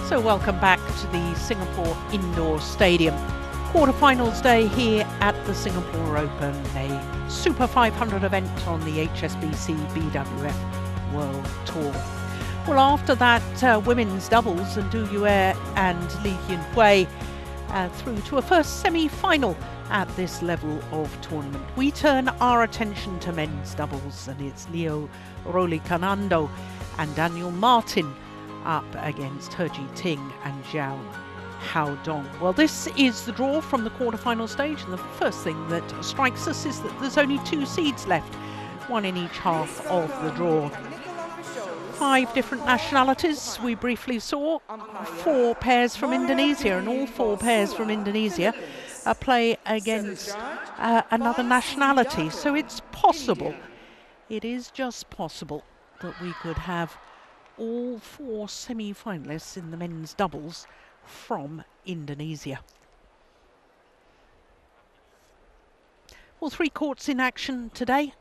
So welcome back to the Singapore Indoor Stadium. Quarterfinals day here at the Singapore Open, a Super 500 event on the HSBC BWF World Tour. Well, after that women's doubles, and Du Yue and Li Yunhui through to a first semi-final at this level of tournament, we turn our attention to men's doubles, and it's Leo Roli Carnando and Daniel Marthin up against He Jiting and Zhou Haodong. Well, this is the draw from the quarterfinal stage, and the first thing that strikes us is that there's only 2 seeds left, one in each half of the draw. 5 different nationalities we briefly saw, 4 pairs from Indonesia, and all 4 pairs from Indonesia play against another nationality. So it's possible, it is just possible, that we could have all 4 semi-finalists in the men's doubles from Indonesia. Well, 3 courts in action today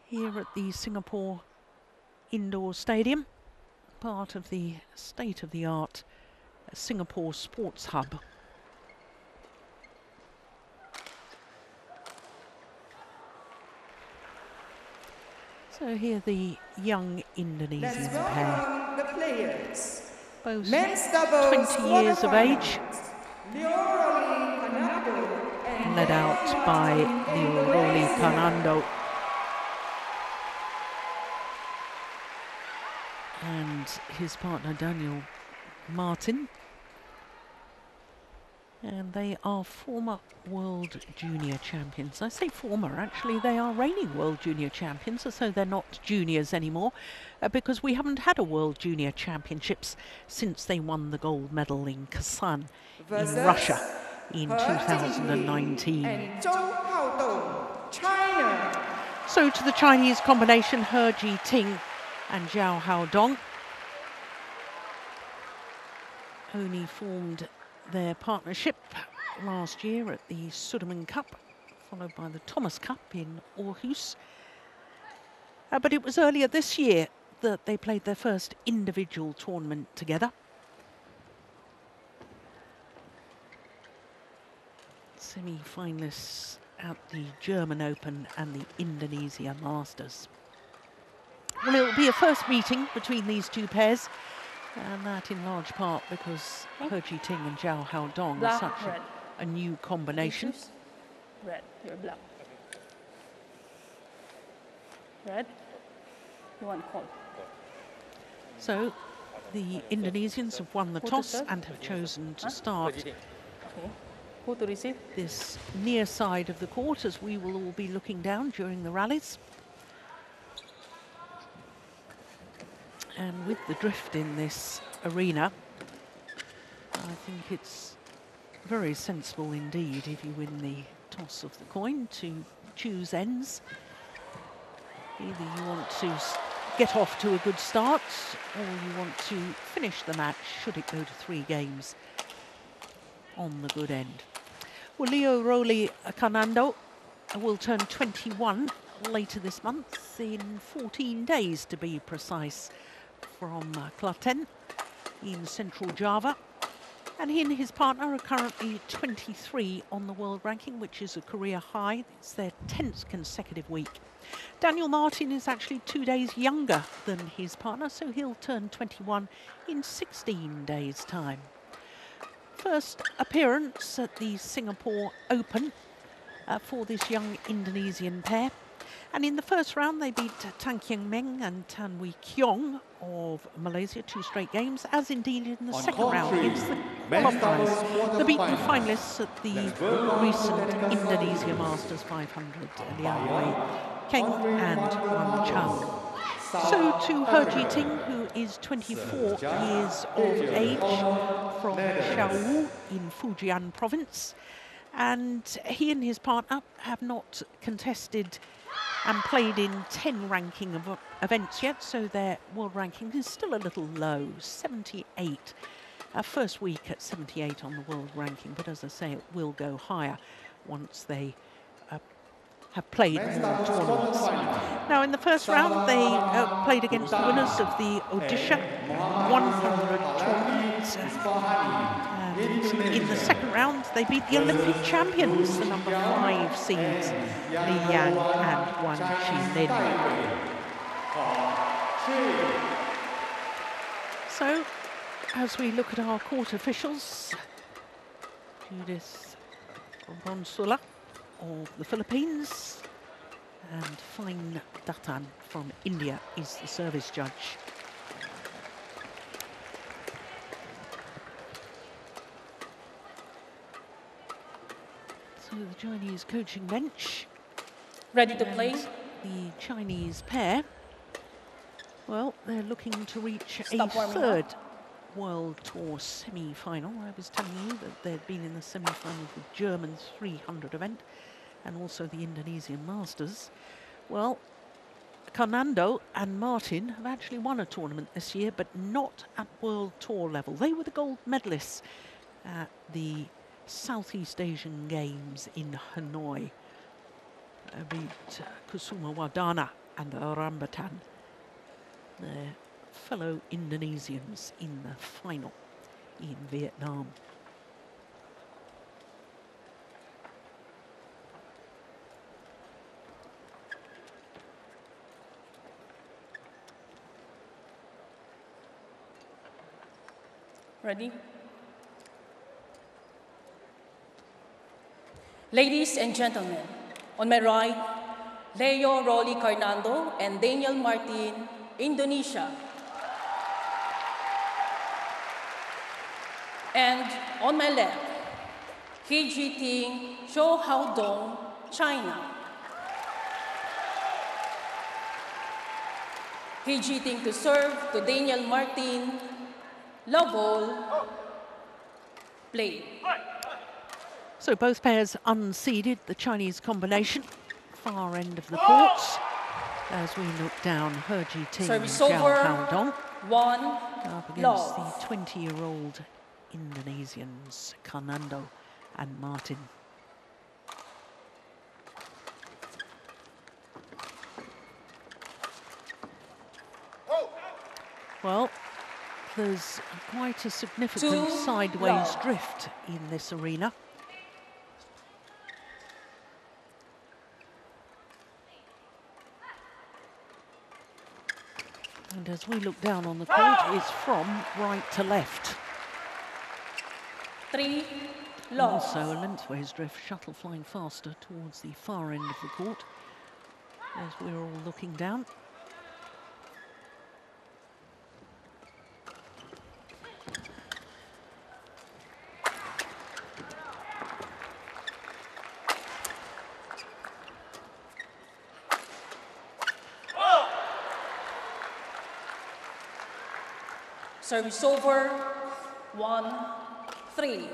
here at the Singapore Indoor Stadium, part of the state-of-the-art Singapore Sports Hub. So here the young Indonesian pair, the players. Both 20 years of age, led out by Leo Roli Carnando and his partner Daniel Marthin. And they are former World Junior Champions. I say former, actually they are reigning World Junior Champions, so they're not juniors anymore, because we haven't had a World Junior Championships since they won the gold medal in Kazan in Russia in 2019. And Zhou Haodong, China. So to the Chinese combination, He Jiting and Zhou Haodong only formed their partnership last year at the Sudirman Cup, followed by the Thomas Cup in Aarhus. But it was earlier this year that they played their first individual tournament together. Semi-finalists at the German Open and the Indonesia Masters. Well, it will be a first meeting between these 2 pairs, and that in large part because He Jiting and Zhou Haodong are such a new combination. Red, you're black. Red, you want cold. So the Indonesians have won the toss and have chosen to start Who to receive? this near side of the court, as we will all be looking down during the rallies. And with the drift in this arena, I think it's very sensible indeed, if you win the toss of the coin, to choose ends. Either you want to get off to a good start, or you want to finish the match, should it go to 3 games, on the good end. Well, Leo Roli Carnando will turn 21 later this month, in 14 days to be precise, from Klaten in central Java. And he and his partner are currently 23 on the world ranking, which is a career high. It's their 10th consecutive week. Daniel Marthin is actually 2 days younger than his partner, so he'll turn 21 in 16 days' time. First appearance at the Singapore Open for this young Indonesian pair. And in the first round, they beat Tan Kieng Meng and Tan Wee Kiong of Malaysia, 2 straight games, as indeed in the second round against the qualifiers, the beaten finalists at the recent Indonesia Masters 500, Liang Wei Keng and Wan Chang. So to He Jiting, who is 24 years of age, from Zhou in Fujian province, and he and his partner have not contested and played in 10 ranking of events yet, so their world ranking is still a little low, 78. First week at 78 on the world ranking, but as I say, it will go higher once they have played more tournaments. Now, in the first round, they played against the winners of the Odisha 100 tournament And in the second round, they beat the Olympic champions, the number 5 seeds, Li Yang and Wang Qilin. So, as we look at our court officials, Judith Ronsula of the Philippines and Fine Datan from India is the service judge. So the Chinese coaching bench. Ready to play? The Chinese pair, well, they're looking to reach Stop a warming third up. World Tour semi-final. I was telling you that they'd been in the semi-final of the German 300 event and also the Indonesian Masters. Well, Carnando and Marthin have actually won a tournament this year, but not at World Tour level. They were the gold medalists at the Southeast Asian Games in Hanoi. Beat Kusuma Wadana and Rambatan, their fellow Indonesians, in the final in Vietnam. Ready? Ladies and gentlemen, on my right, Leo Rolly Carnando and Daniel Marthin, Indonesia. And on my left, Hejiting Zhou, China. Hejiting to serve to Daniel Marthin, Lavol, play. So both pairs unseeded, the Chinese combination, far end of the courts. As we look down, He Jiting and Service Zhou over, Haodong 1 up against love. the 20-year-old Indonesians, Carnando and Marthin. Well, there's quite a significant 2 sideways love. drift in this arena. And as we look down on the court, it's from right to left. 3 love. Also a lengthways drift, shuttle flying faster towards the far end of the court as we're all looking down. Service over, 1-3.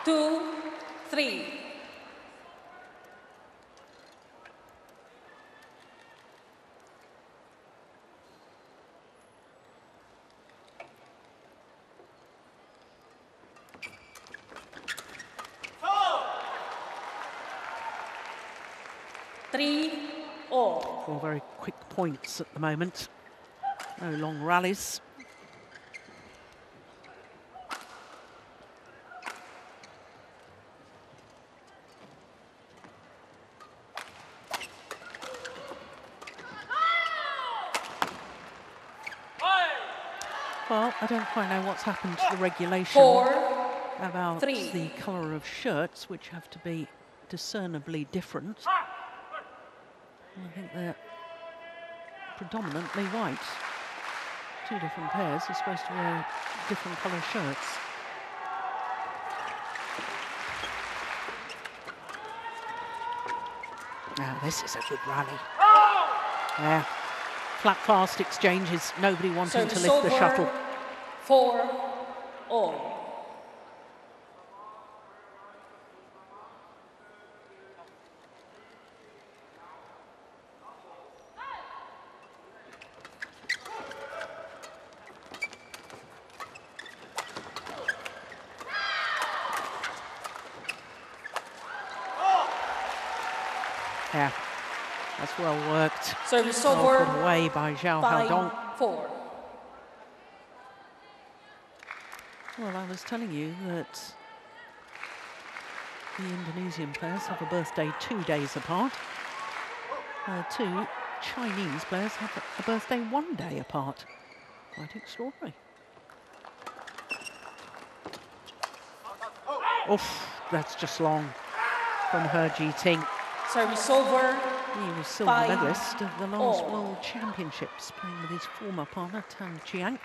Two, 3. Three, all. 4 very quick points at the moment. No long rallies. Well, I don't quite know what's happened to the regulation 4, about 3. the colour of shirts, which have to be discernibly different. I think they're predominantly white. 2 different pairs are supposed to wear different colour shirts. Now, this is a good rally. Yeah. Flat fast exchanges, nobody wanting Service to lift the over, shuttle. 4, all. Yeah, that's well worked. Service Well over. put away by Zhou Haodong. 5-4. Well, I was telling you that the Indonesian players have a birthday 2 days apart. Two Chinese players have a birthday 1 day apart. Quite extraordinary. Oof, that's just long from He Ting. Service over. He was silver 5-all. medalist at the last World Championships, playing with his former partner Tan Chiang.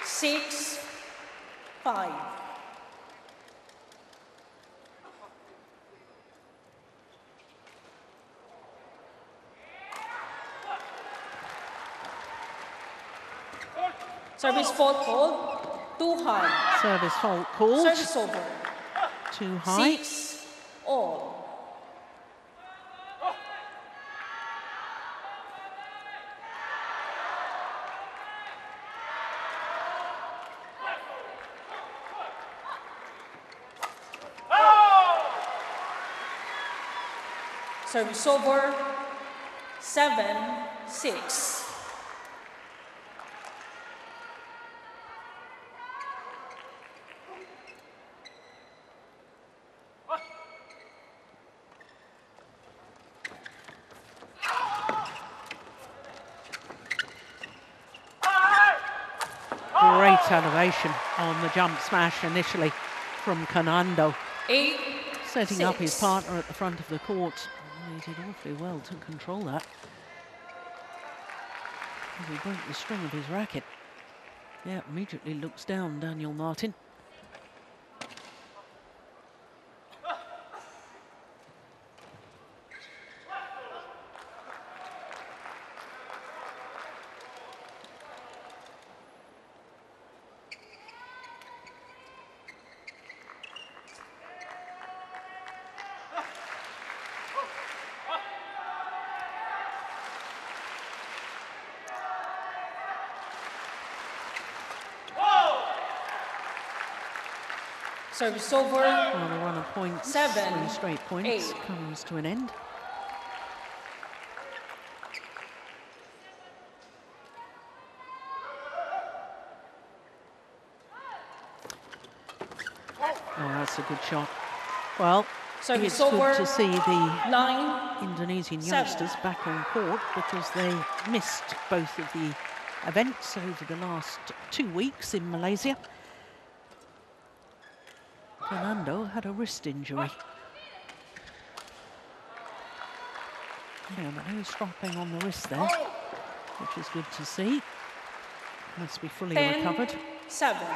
Six, 5. Service fault called. Too high. Service fault called. Service over. Too high. 6-all. Service over. 7-6. Great elevation on the jump smash initially from Carnando. 8-6. Setting up his partner at the front of the court. He did awfully well to control that. He broke the string of his racket. Yeah, immediately looks down, Daniel Marthin. Service over. Well, the run of points, 7, 3 straight points, 8. comes to an end. Oh, that's a good shot. Well, Service it's over. good to see the 9. Indonesian 7. youngsters back on court because they missed both of the events over the last 2 weeks in Malaysia. Carnando had a wrist injury. Yeah, but no strapping on the wrist there, which is good to see. Must be fully recovered. 10-7.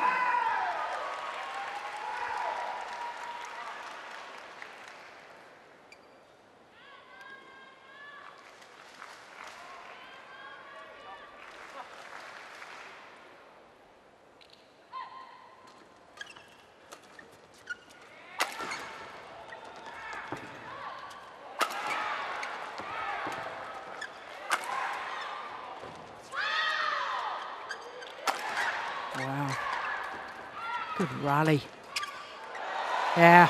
Wow, good rally. Yeah,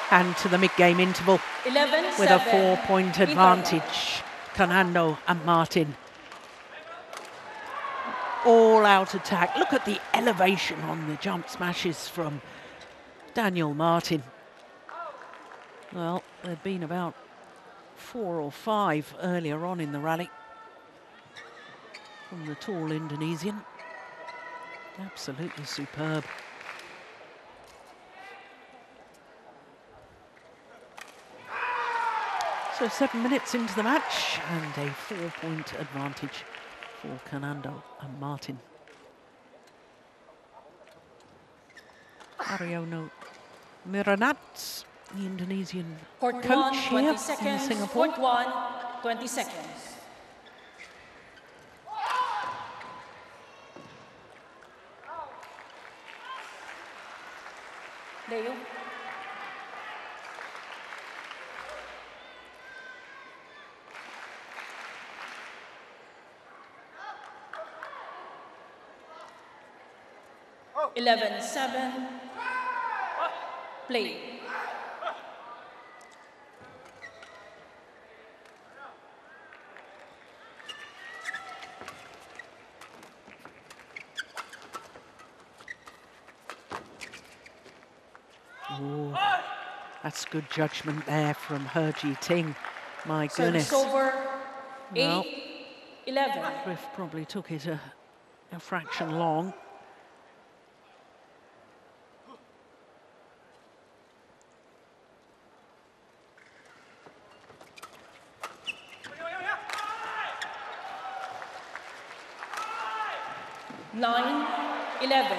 and to the mid-game interval 11-7. with a 4-point advantage. Carnando and Marthin. All out attack. Look at the elevation on the jump smashes from Daniel Marthin. Well, there'd been about 4 or 5 earlier on in the rally from the tall Indonesian. Absolutely superb. So 7 minutes into the match and a 4-point advantage for Carnando and Marthin. Ariono Miranat, the Indonesian Court coach 1, here 20 in seconds. Singapore. Court 1, 20 seconds. Leo. 11-7. Play. Ooh, that's good judgment there from He Ting. My goodness. Service over. Well, 8-11. Griff probably took it a fraction long. Nine, 11.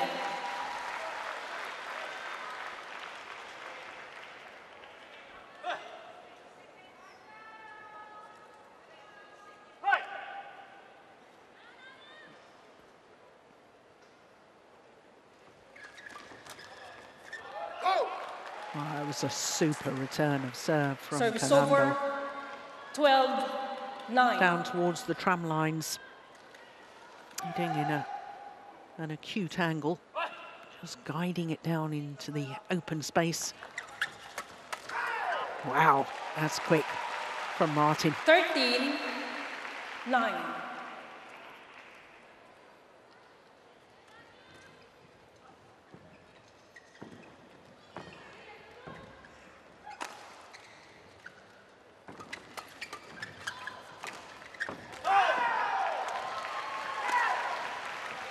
Oh, that was a super return of serve from Service Carnando. over. 12-9. Down towards the tram lines. Heading in an acute angle. Just guiding it down into the open space. Wow, that's quick from Marthin. 13-9.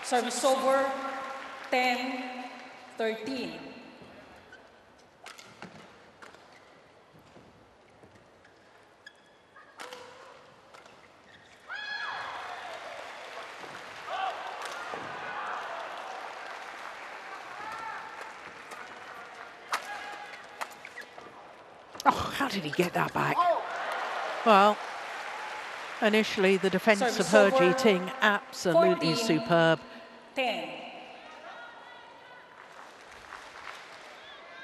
Service over. 10-13. Oh, how did he get that back? Well, initially the defence of Service He over. Ting absolutely 14, superb. 10.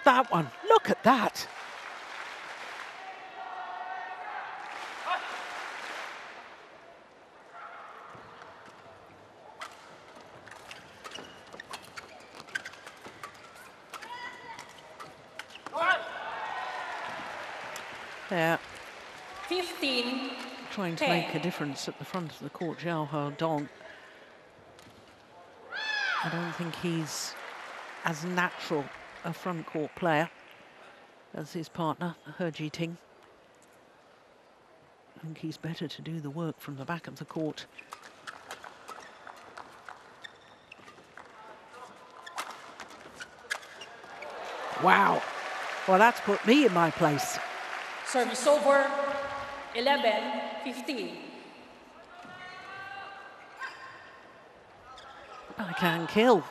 That one, look at that. There, 15. trying to 10. make a difference at the front of the court, Zhou Dong. I don't think he's as natural a front court player as his partner, He Ting. I think he's better to do the work from the back of the court. Wow. Well, that's put me in my place. Service over. 11-15. Backhand kill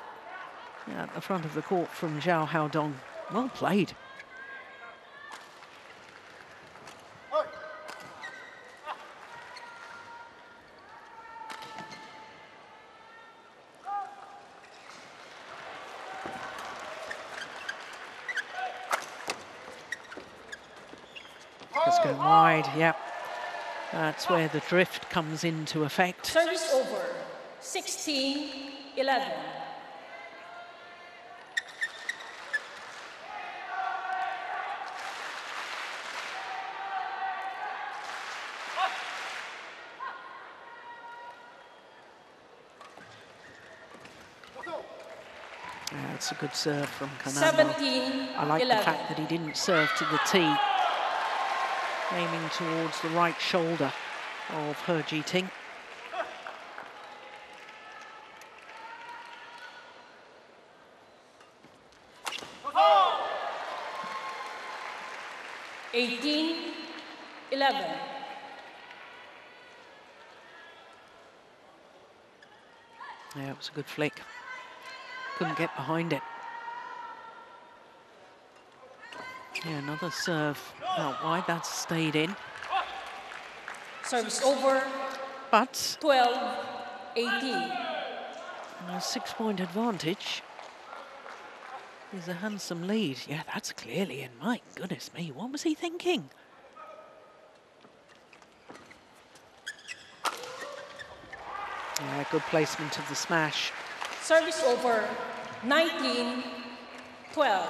at the front of the court from Zhou Dong. Well played. Just going wide, yep. That's where the drift comes into effect. Service over. 16-11. Yeah, it's a good serve from Carnando. 17, I like 11. the fact that he didn't serve to the tee, aiming towards the right shoulder of He Ting. Oh. 18, 11. Yeah, it was a good flick. Couldn't get behind it. Yeah, another serve out wide. That's stayed in. Service over. But 12-18. a 6-point advantage is a handsome lead. Yeah, that's clearly in. My goodness me, what was he thinking? Yeah, good placement of the smash. Service over. 19-12.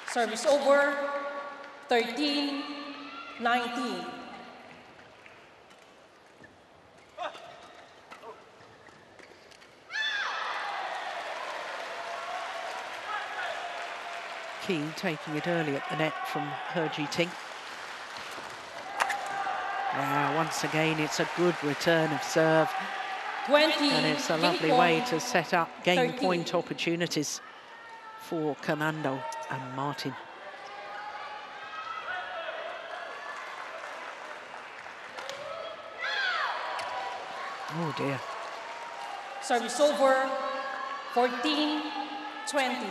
Service over, 13-19. Key taking it early at the net from He Ting. Once again, it's a good return of serve. 20, and it's a lovely way to set up game point opportunities for Carnando and Marthin. Oh dear. Service over, 14-20.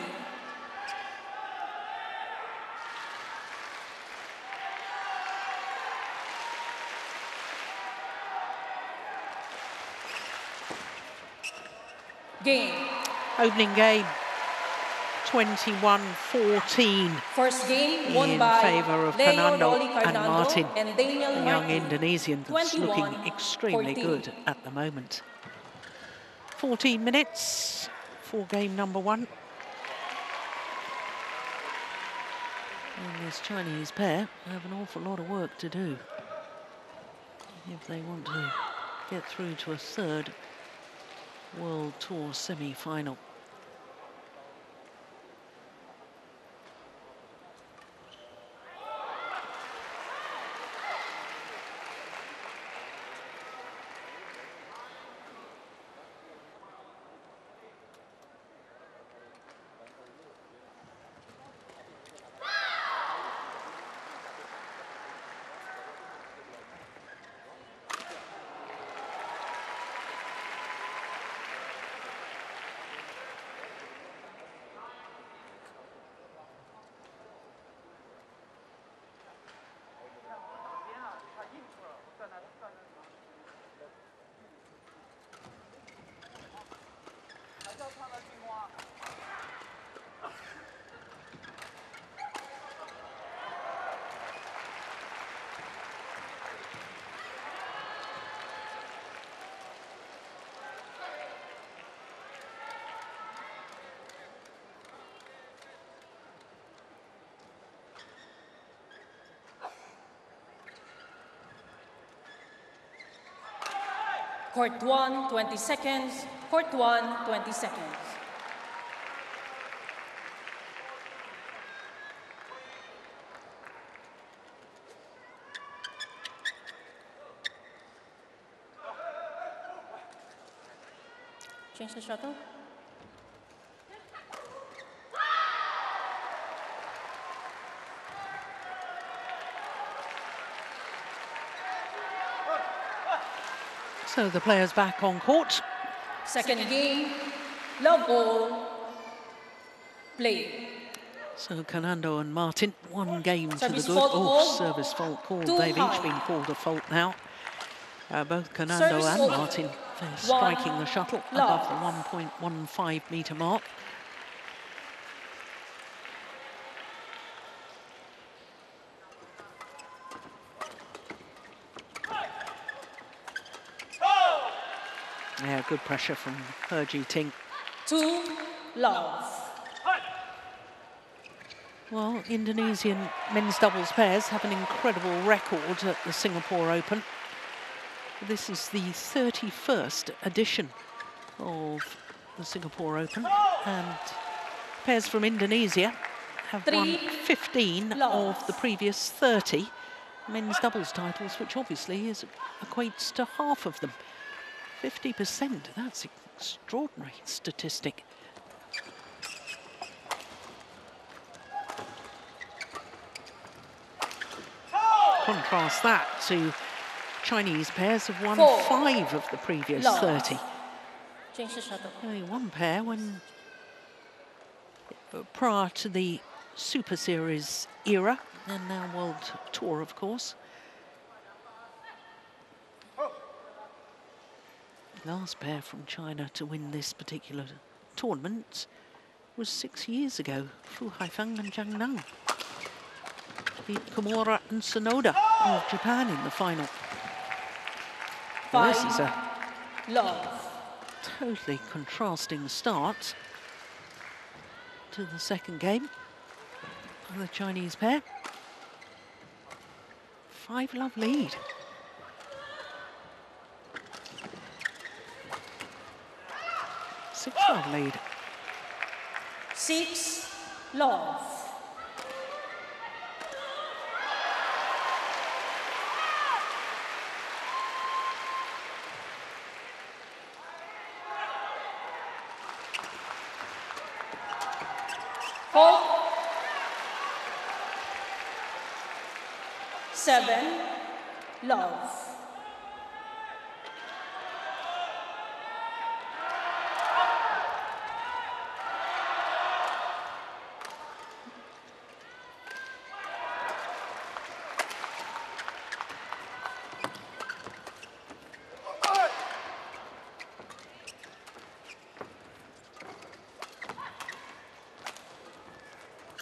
Game. Opening game, 21-14. First game won in by favour of Carnando and Marthin. And Daniel the young Marthin, Indonesian that's looking 21-14. extremely good at the moment. 14 minutes for game number one. And this Chinese pair have an awful lot of work to do if they want to get through to a third World Tour semi-final. Court 1, 20 seconds. Court 1, 20 seconds. Change the shuttle. So the players back on court. Second game, love ball, play. So Carnando and Marthin, one game Service to the good. fault called. Service fault called. Too They've high. each been called a fault now. Both Carnando Service and fault. Marthin striking the shuttle Love. above the 1.15 metre mark. Yeah, good pressure from He Ting. 2, love. Well, Indonesian men's doubles pairs have an incredible record at the Singapore Open. This is the 31st edition of the Singapore Open, and pairs from Indonesia have won 15 of the previous 30 men's doubles titles, which obviously equates to half of them. 50%, that's an extraordinary statistic. Contrast that to Chinese pairs have won 5 of the previous 30. Change the shuttle. Only one pair when prior to the Super Series era, and now World Tour, of course. Last pair from China to win this particular tournament was 6 years ago. Fu Haifeng and Zhang Nang beat Kimura and Sonoda of Japan in the final. Well, this is a totally contrasting start to the second game of the Chinese pair. 5-love lead. Six-love lead. 6-love. Hold. 7-love.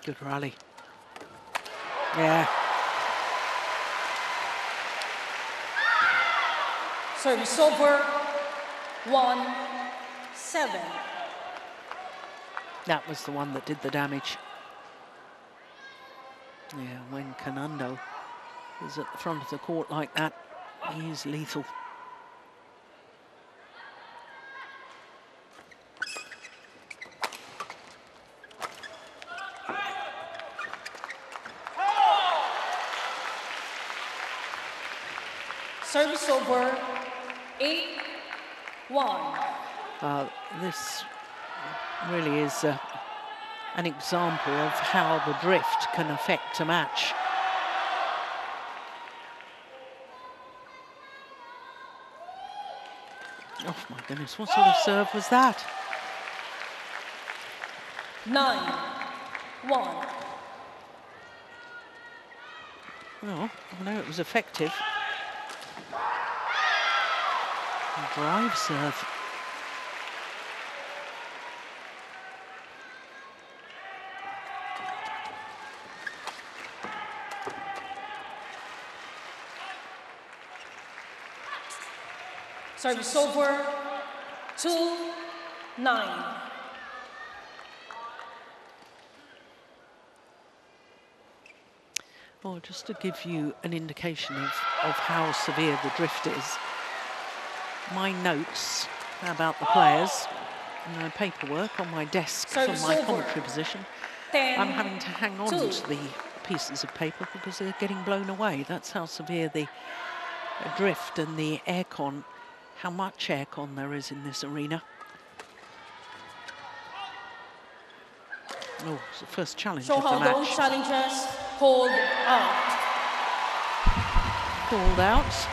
Good rally. Yeah. Service over. 1-7. That was the one that did the damage. Yeah, when Carnando is at the front of the court like that, he's lethal. Service over. 8-1. This really is an example of how the drift can affect a match. Oh my goodness, what sort of serve was that? 9-1. Oh, I know it was effective. Drive serve. Service over. 2-9. Well, just to give you an indication of how severe the drift is, my notes about the players and my paperwork on my desk from my commentary position, I'm having to hang on to the pieces of paper because they're getting blown away. That's how severe the drift and the aircon, how much aircon there is in this arena. Oh, it's the first challenge of the match. Those challenges called out. Called out.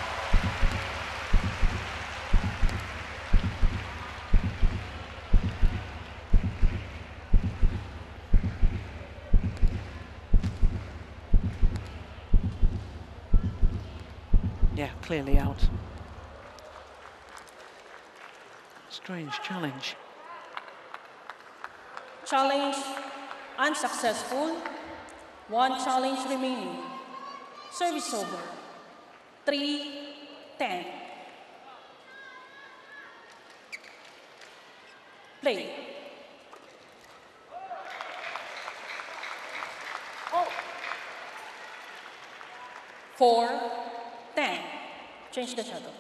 Yeah, clearly out. Strange challenge. Challenge unsuccessful. 1 challenge remaining. Service over. 3-10. Play. Oh. 4-10. Change the shuttle.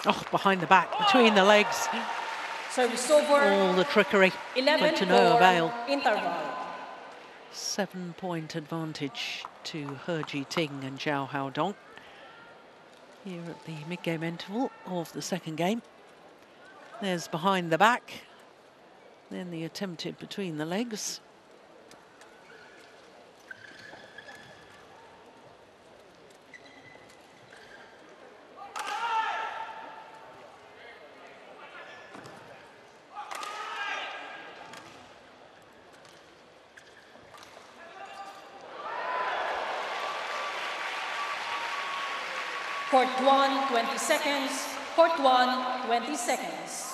Oh, behind the back, between the legs. Service over. All the trickery, but to no avail. Interval. 7-point advantage to He Ji-ting and Zhao Haodong here at the mid-game interval of the second game. There's behind the back, then the attempted between the legs. Court 1, 20 seconds. Court 1, 20 seconds.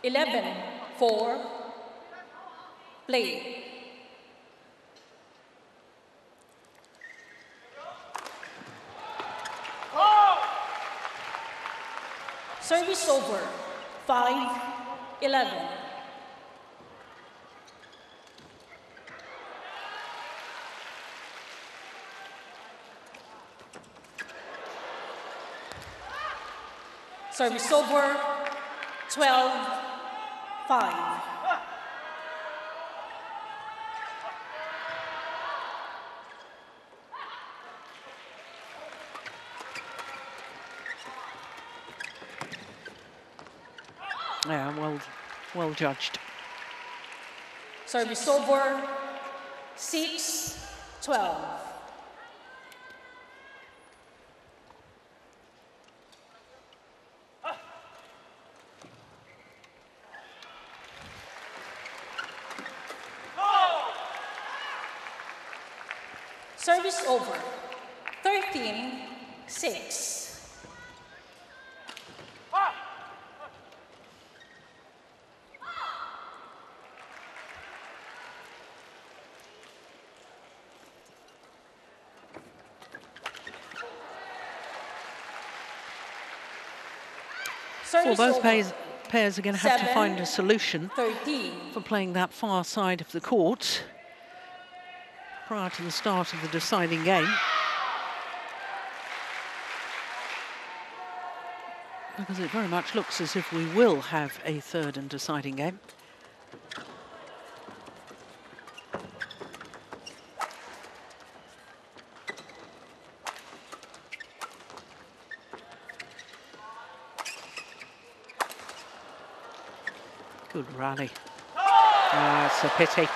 Eleven, 4, play. Service over, 5, 11. Service over, 12, 5. Yeah, well judged. Service over, 6, 12. Service over, 13, 6. Well, both pairs are going to have to find a solution 13. for playing that far side of the court prior to the start of the deciding game. Because it very much looks as if we will have a third and deciding game. Good rally. It's a pity.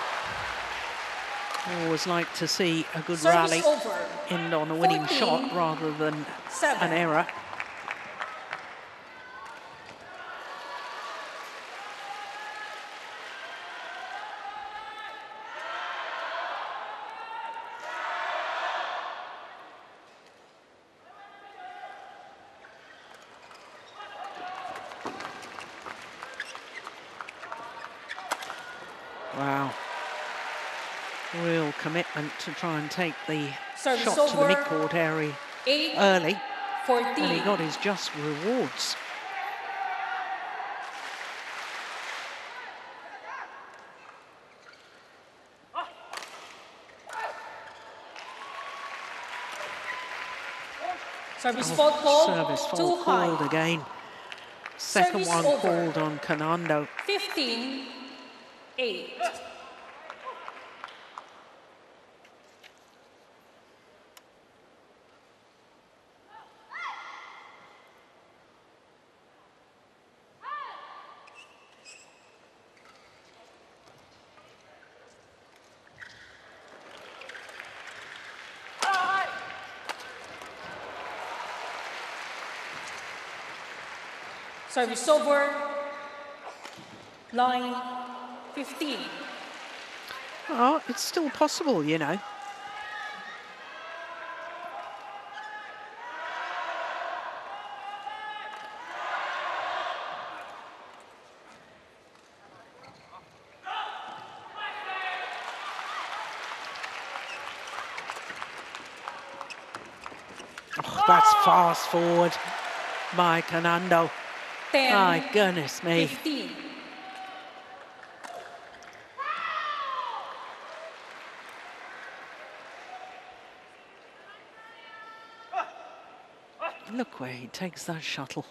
Always like to see a good rally end on a winning shot rather than an error. Wow. Real commitment to try and take the shot to the midcourt area early. 14. And he got his just rewards. Service fault called. Service fault called again. Second one called on Carnando. 15, 8. Service over, line 15. Oh, it's still possible, you know. Oh, that's fast forward by Carnando. 10, my goodness me. 15. Look where he takes that shuttle.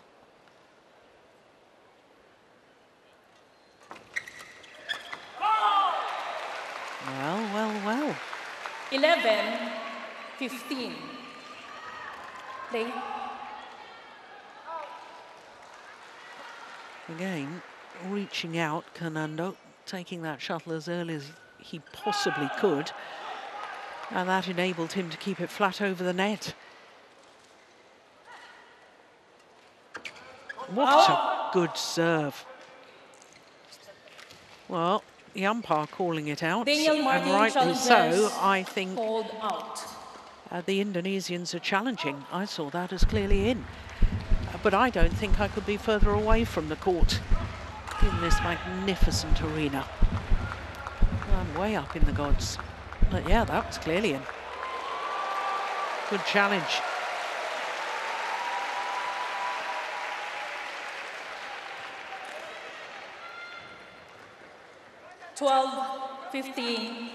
Well. 11, 15. Play. Again, reaching out, Carnando, taking that shuttle as early as he possibly could. And that enabled him to keep it flat over the net. What a good serve. Well, the umpire calling it out, and rightly so. I think the Indonesians are challenging. I saw that as clearly in. But I don't think I could be further away from the court in this magnificent arena. I'm way up in the gods. But yeah, that was clearly in. Good challenge. (12-15).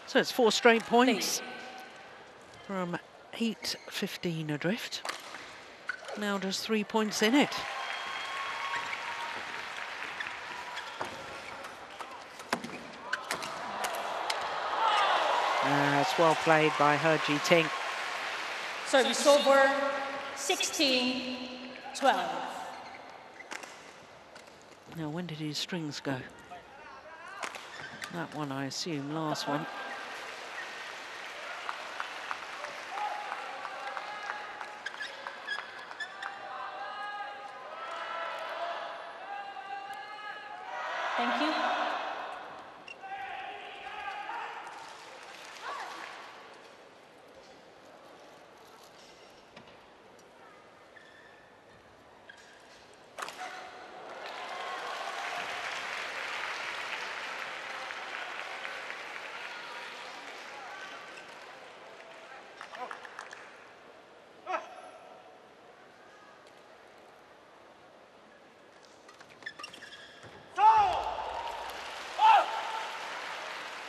So it's 4 straight points from 8-15 adrift. Now just 3 points in it. It's well played by He Ji-ting. Service over, 16-12. Now, when did his strings go? That one, I assume, last one. Thank you.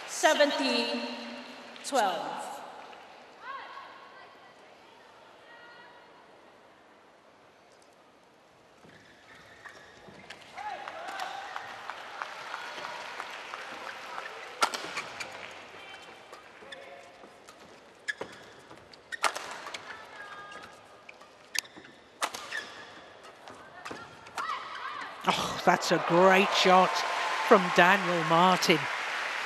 (17-12). Oh, that's a great shot from Daniel Marthin.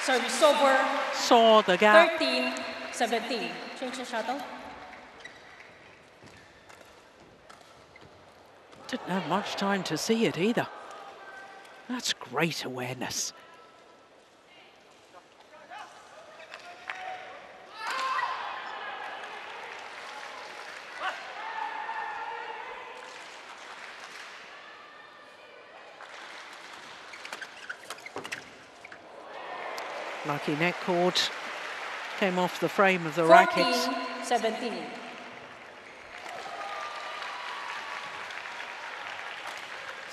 Service over. Saw the gap. 13-17. Change the shuttle. Didn't have much time to see it either. That's great awareness. Lucky net cord came off the frame of the rackets. 14-17.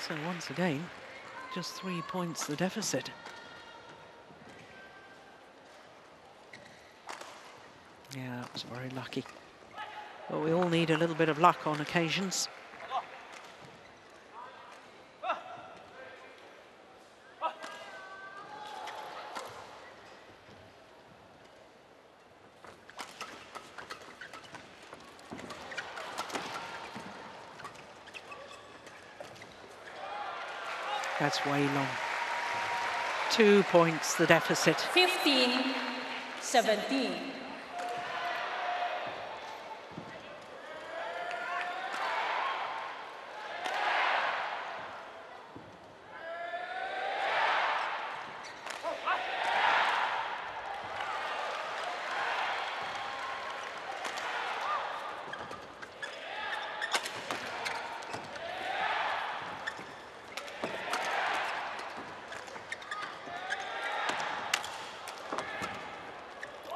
So once again, just 3 points the deficit. Yeah, that was very lucky. But we all need a little bit of luck on occasions. That's way long. 2 points the deficit. 15-17.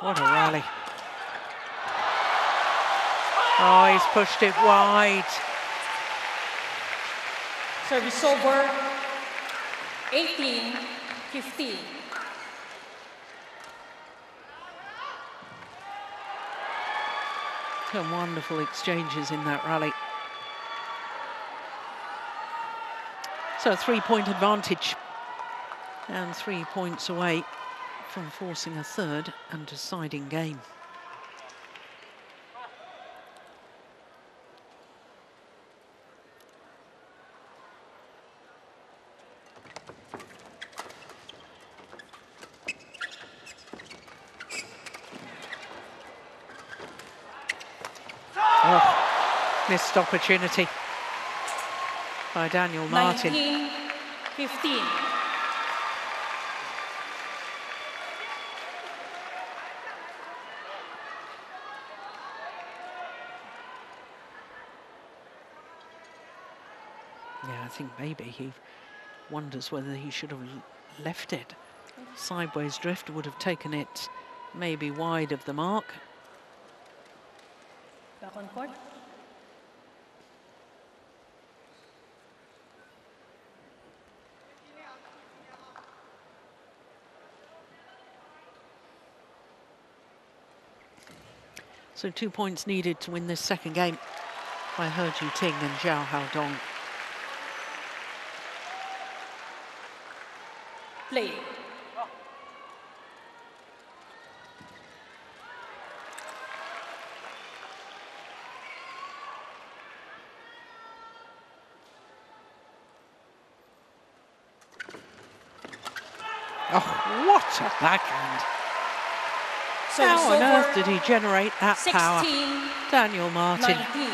What a rally. Oh, he's pushed it wide. Service over, 18-15. Some wonderful exchanges in that rally. So a 3-point advantage and 3 points away from forcing a third and deciding game. Missed opportunity by Daniel Marthin. 19-15. Yeah, I think maybe he wonders whether he should have left it. Sideways drift would have taken it maybe wide of the mark. Back on court. So 2 points needed to win this second game by He Jiting and Zhou Haodong. Play. Oh, what a backhand. So How on earth did he generate that 16, power? Daniel Marthin. 19.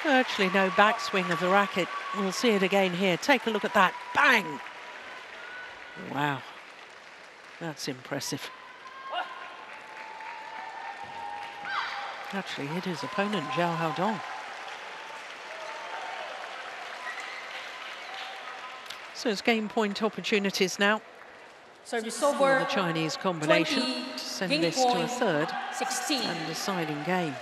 Virtually no backswing of the racket. We'll see it again here. Take a look at that. Bang! Wow. That's impressive. Actually hit his opponent, Zhou Haodong. So it's game point opportunities now. Service For over. the Chinese combination 20, to send game this to a point, third 16. and deciding game.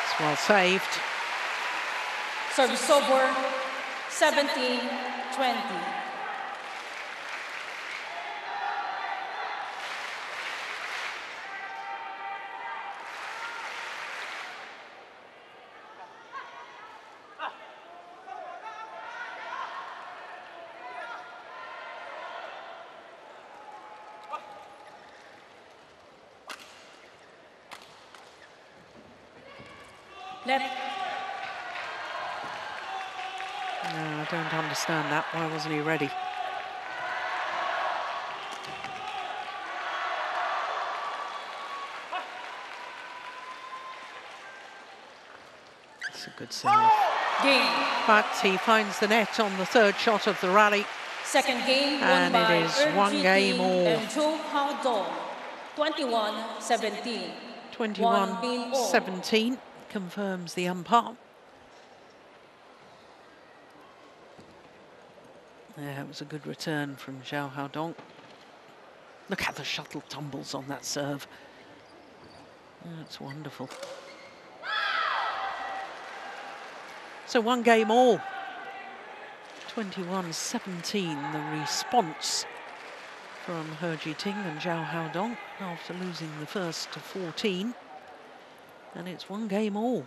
It's well saved. Service over. 17-20. Left. No, I don't understand that. Why wasn't he ready? That's a good serve. Game. But he finds the net on the third shot of the rally. Second game And won by it is one He game Jiting all. and Zhou Haodong. 21-17. 21-17 confirms the umpire. Yeah, it was a good return from Zhou Haodong. Look how the shuttle tumbles on that serve. That's wonderful. So one game all. 21-17, the response from He Jiting and Zhou Haodong after losing the first to 14. And it's one game all.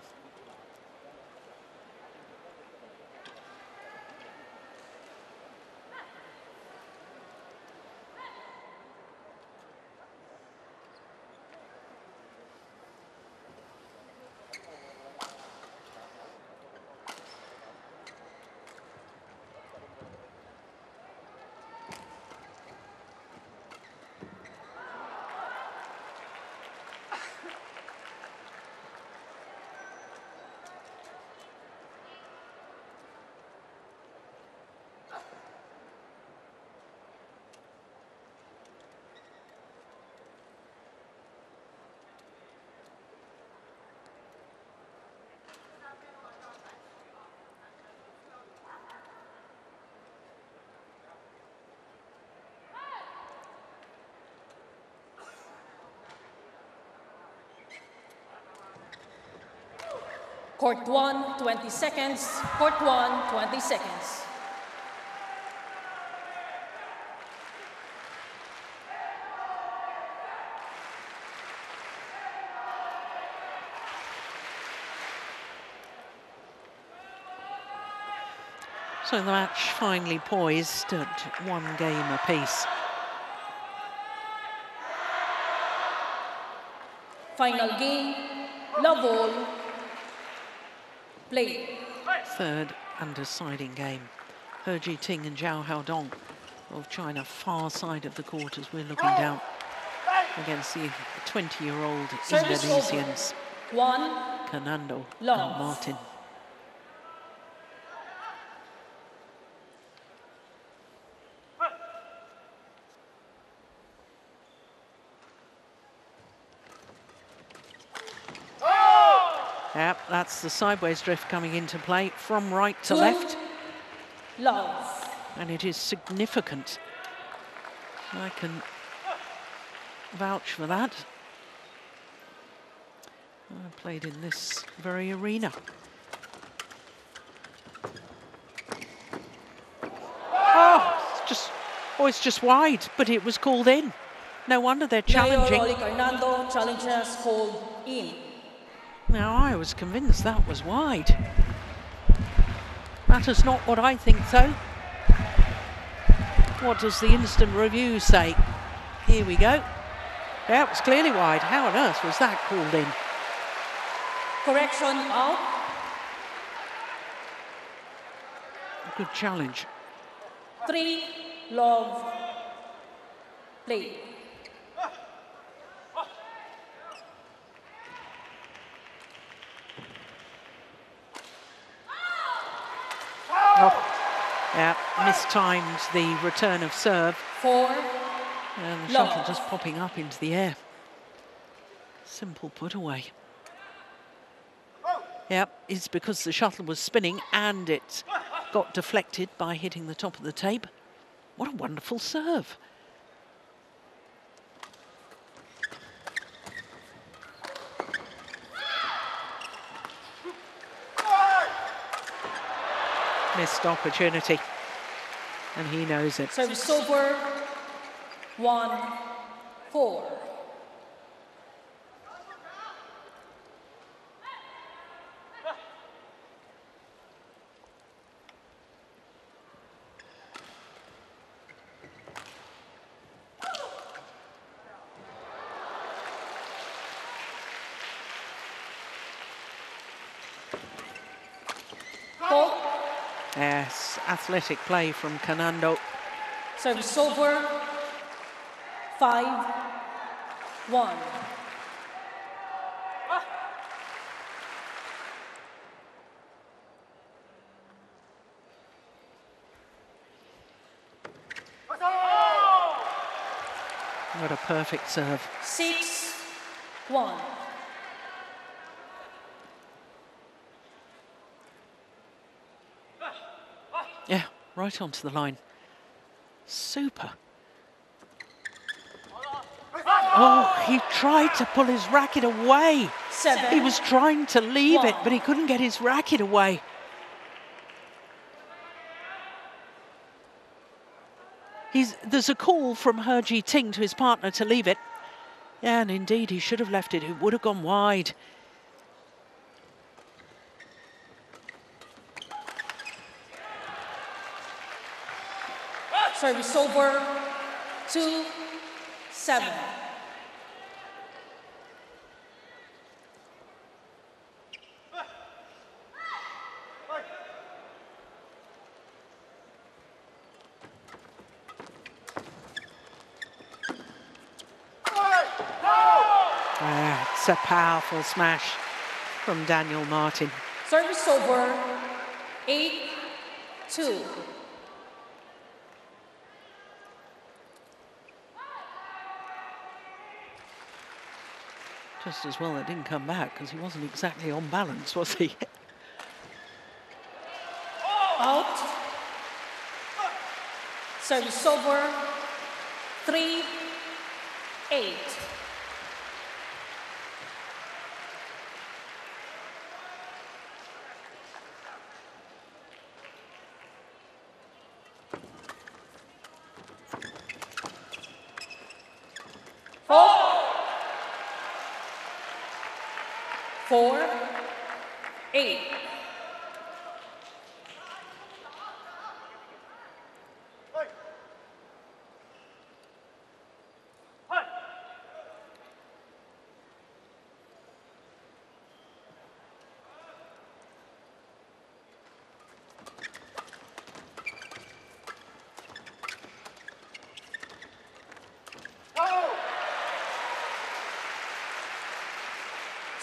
Court 1, 20 seconds. Court 1, 20 seconds. So the match finally poised at one game apiece. Final game, love all, Play. Third and deciding game. He Jiting and Zhou Haodong of China, far side of the court as we're looking down against the 20-year-old Indonesians, Carnando and Marthin. Yep, that's the sideways drift coming into play from right to left. Love. And it is significant. I can vouch for that. I played in this very arena. It's just wide, but it was called in. No wonder they're challenging. Carnando challenges hold in. Now, I was convinced that was wide. That is not what I think, though. What does the instant review say? Here we go. Yeah, it was clearly wide. How on earth was that called in? Correction out. Good challenge. 3, love. Play. Yeah, mistimed the return of serve. 4, and the shuttle just popping up into the air. Simple put away. Yep, it's because the shuttle was spinning and it got deflected by hitting the top of the tape. What a wonderful serve. Missed opportunity, and he knows it. Service over. 1-4. Yes, athletic play from Carnando. Service over. 5-1. What a perfect serve. 6-1. Yeah, right onto the line. Super. Oh, he tried to pull his racket away. 7. He was trying to leave it, but he couldn't get his racket away. There's a call from He Jiting to his partner to leave it. Yeah, and indeed, he should have left it. It would have gone wide. Service over. 2-7. It's a powerful smash from Daniel Marthin. Service over. 8-2. Just as well it didn't come back because he wasn't exactly on balance, was he? Out. Service over. 3-8. Four, 8.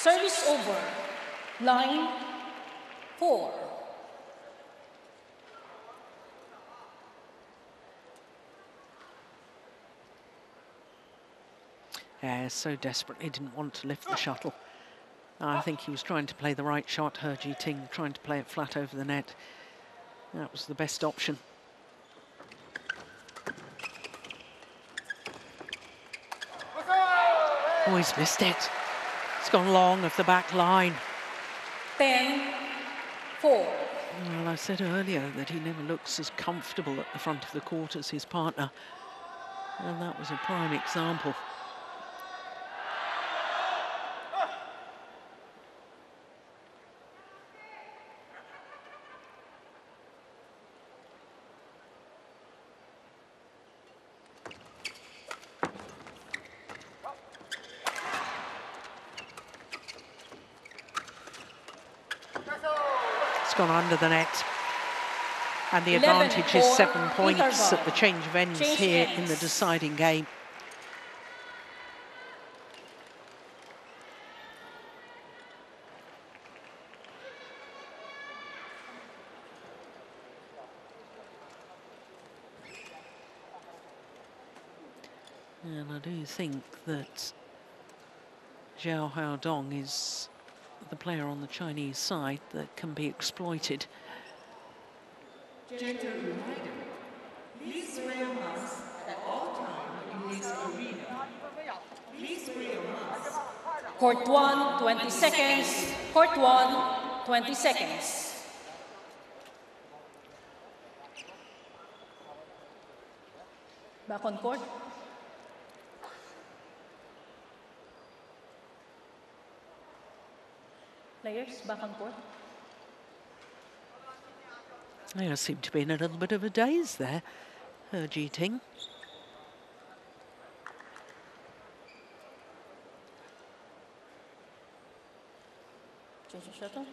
Service over. Line 4. Yeah, so desperately didn't want to lift the shuttle. I think he was trying to play the right shot, He Ting, trying to play it flat over the net. That was the best option. Oh, he's missed it. It's gone long of the back line. 10-4. Well, I said earlier that he never looks as comfortable at the front of the court as his partner. And that was a prime example. It's gone under the net. And the advantage is 7 points at the change of ends here in the deciding game. And I do think that Zhou Haodong is the player on the Chinese side that can be exploited. Gentle reminder, please wear a mask at all times in this arena. Please wear a mask. Court 1, 20 seconds. Court 1, 20 seconds. Back on court. Players, back on court. They seem to be in a little bit of a daze there, He Ting. Change the shuttle.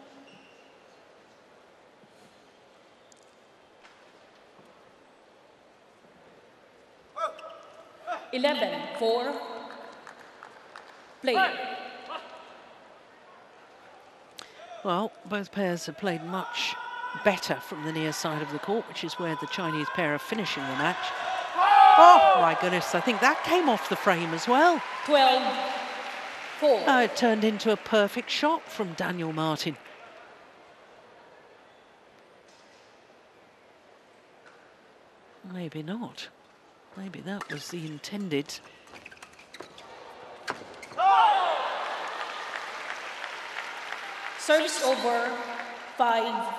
Oh. 11-4. Player. Well, both pairs have played much better from the near side of the court, which is where the Chinese pair are finishing the match. Oh, my goodness, I think that came off the frame as well. 12-4. It turned into a perfect shot from Daniel Marthin. Maybe not. Maybe that was the intended. Service over, 5-12.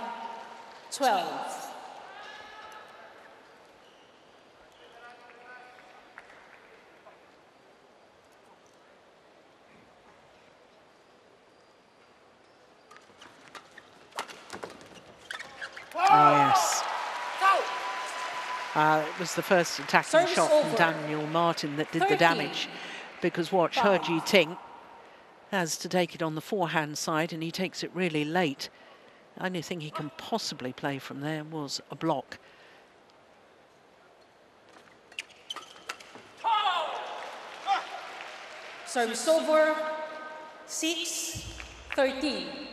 Oh, yes. It was the first attacking Service shot over. from Daniel Marthin that did the 13. damage. Because watch, He Ting has to take it on the forehand side, and he takes it really late. The only thing he can possibly play from there was a block. Service over, 6-13.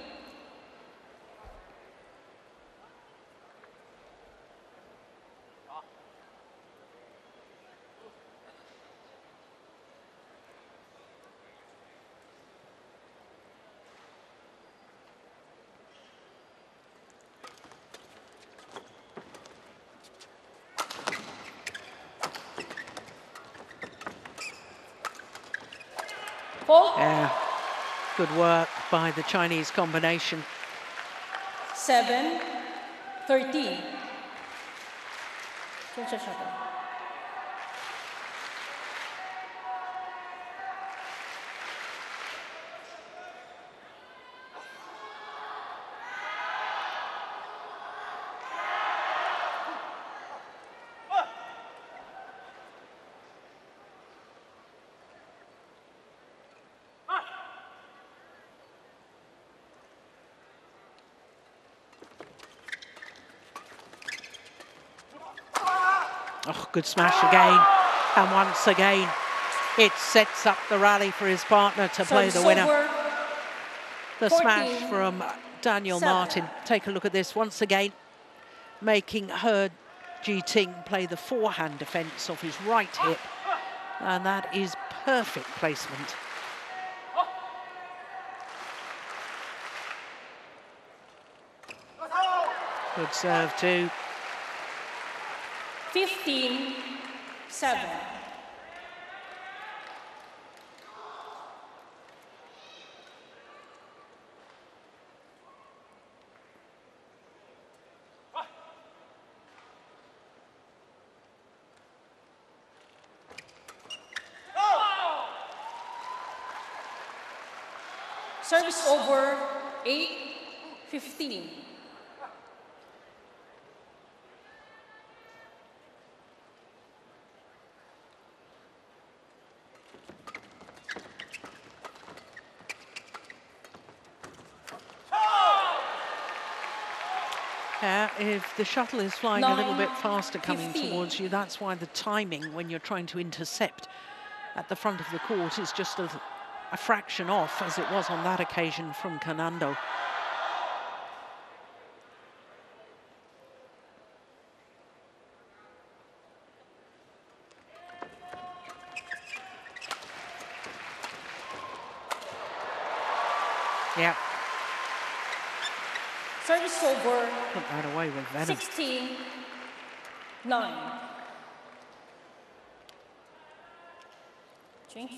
Yeah, good work by the Chinese combination. 7-13. Change the shuttle. Oh, good smash again. And once again, it sets up the rally for his partner to play the winner. The 14, smash from Daniel 7. Marthin. Take a look at this once again, making He Jiting play the forehand defence of his right hip, and that is perfect placement. Good serve too. 15-7. Service over, 8-15. If the shuttle is flying a little bit faster coming 15. towards you, that's why the timing when you're trying to intercept at the front of the court is just a fraction off, as it was on that occasion from Carnando. Yeah. Service over. Put that away with venom. 16-9. Change.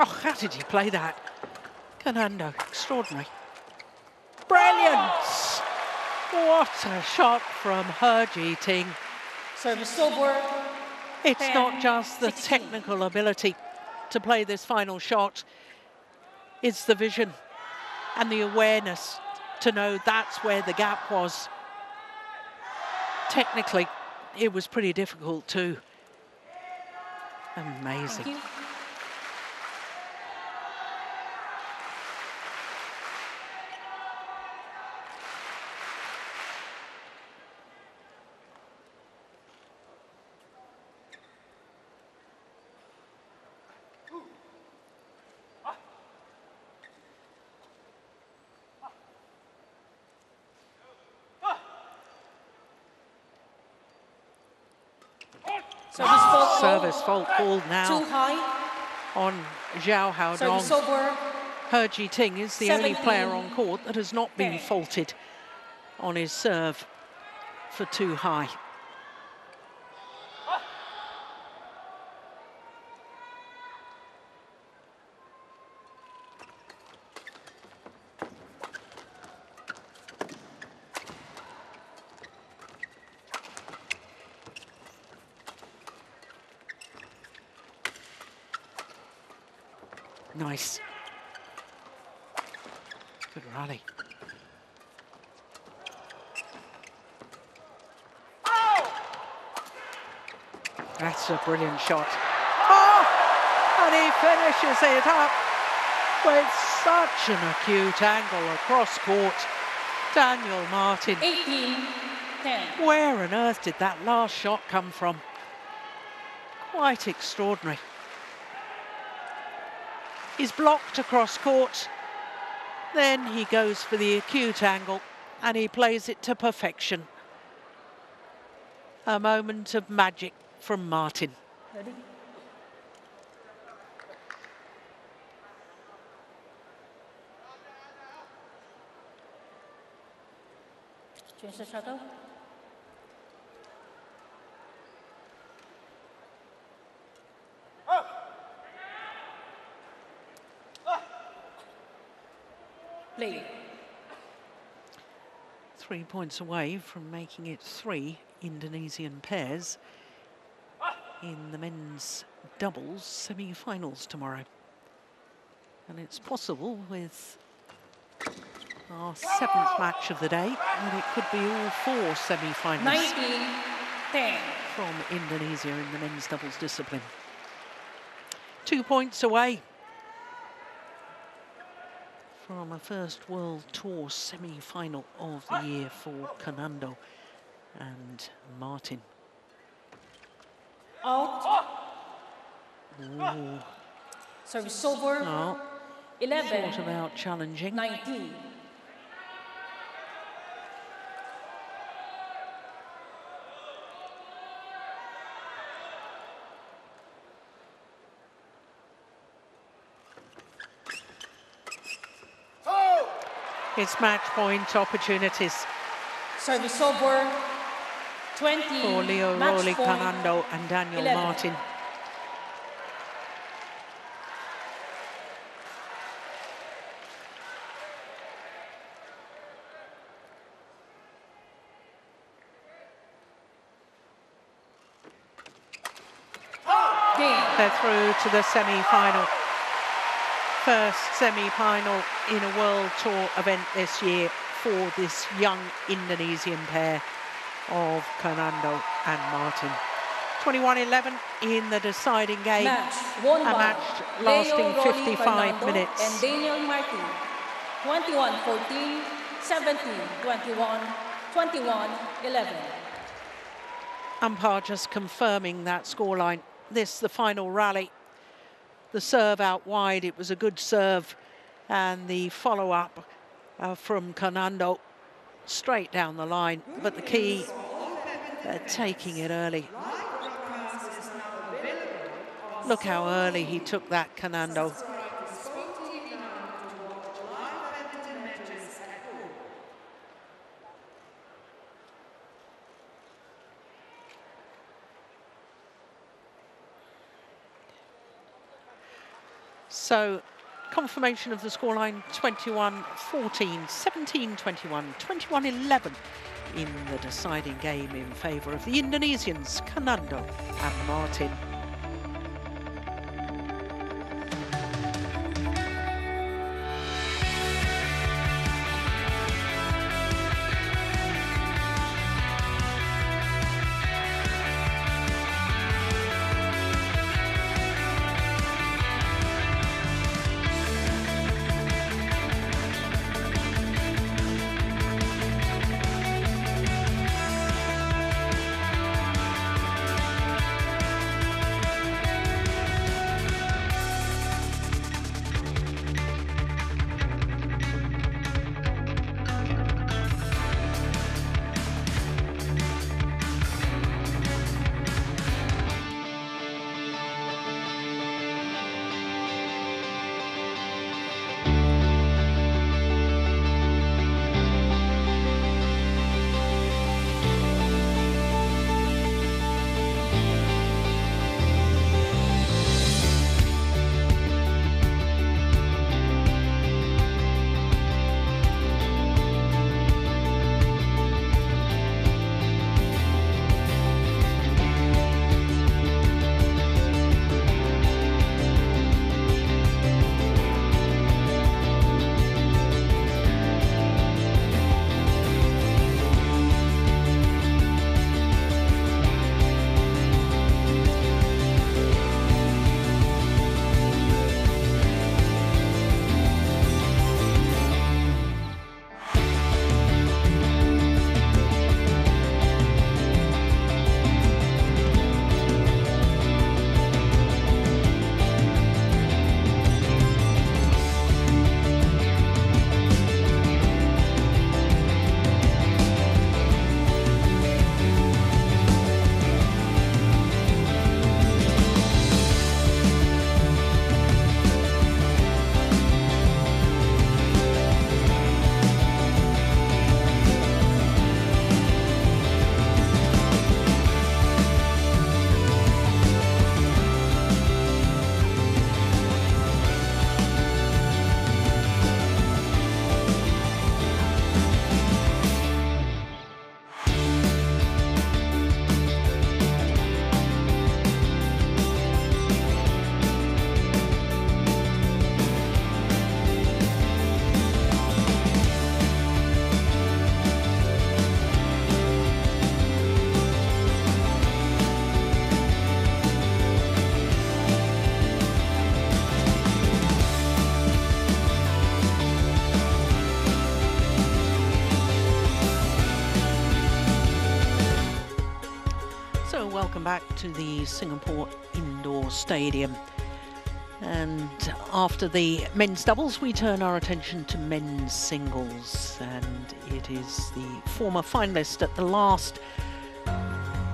Oh, how did he play that? Carnando, extraordinary. Brilliant! What a shot from He Jiting. Service over. It's 10, not just the 16. technical ability to play this final shot. It's the vision and the awareness to know that's where the gap was. Technically, it was pretty difficult too. Amazing. Thank you. Service fault called now Too high. on Zhou Service Haodong. over. He Jiting is the only 17, player on court that has not been 10. faulted on his serve for too high. Nice. Good rally. That's a brilliant shot. Oh! And he finishes it up with such an acute angle across court. Daniel Marthin. 18-10. Where on earth did that last shot come from? Quite extraordinary. He's blocked across court, then he goes for the acute angle and he plays it to perfection. A moment of magic from Marthin. Ready? Change the shuttle. Play. 3 points away from making it 3 Indonesian pairs in the men's doubles semi-finals tomorrow. And it's possible with our 7th match of the day that it could be all 4 semi-finals. 19-10. from Indonesia in the men's doubles discipline. 2 points away from a first World Tour semi-final of the year for Carnando and Marthin. Out. Ooh. Service over. Oh, 11. thought about challenging. 19. It's match point opportunities Service over. 20. for Leo Match Rolly, point. Carnando and Daniel 11. Marthin. Game. They're through to the semi-final. First semi-final in a World Tour event this year for this young Indonesian pair of Carnando and Marthin. 21-11 in the deciding game. Match won A by match lasting Leo Rolly 55 Carnando minutes. and Daniel Marthin. 21-14, 17-21, 21-11. Umpire just confirming that scoreline. This, the final rally. The serve out wide, it was a good serve. And the follow-up from Carnando straight down the line. But the key, taking it early. Look how early he took that, Carnando. So, confirmation of the scoreline, 21-14, 17-21, 21-11 in the deciding game in favour of the Indonesians, Carnando and Marthin. back to the Singapore Indoor Stadium. And after the men's doubles, we turn our attention to men's singles. And it is the former finalist at the last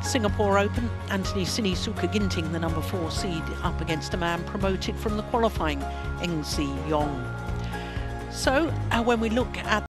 Singapore Open, Anthony Sinisuka Ginting, the number 4 seed, up against a man promoted from the qualifying, Eng Si Yong. So when we look at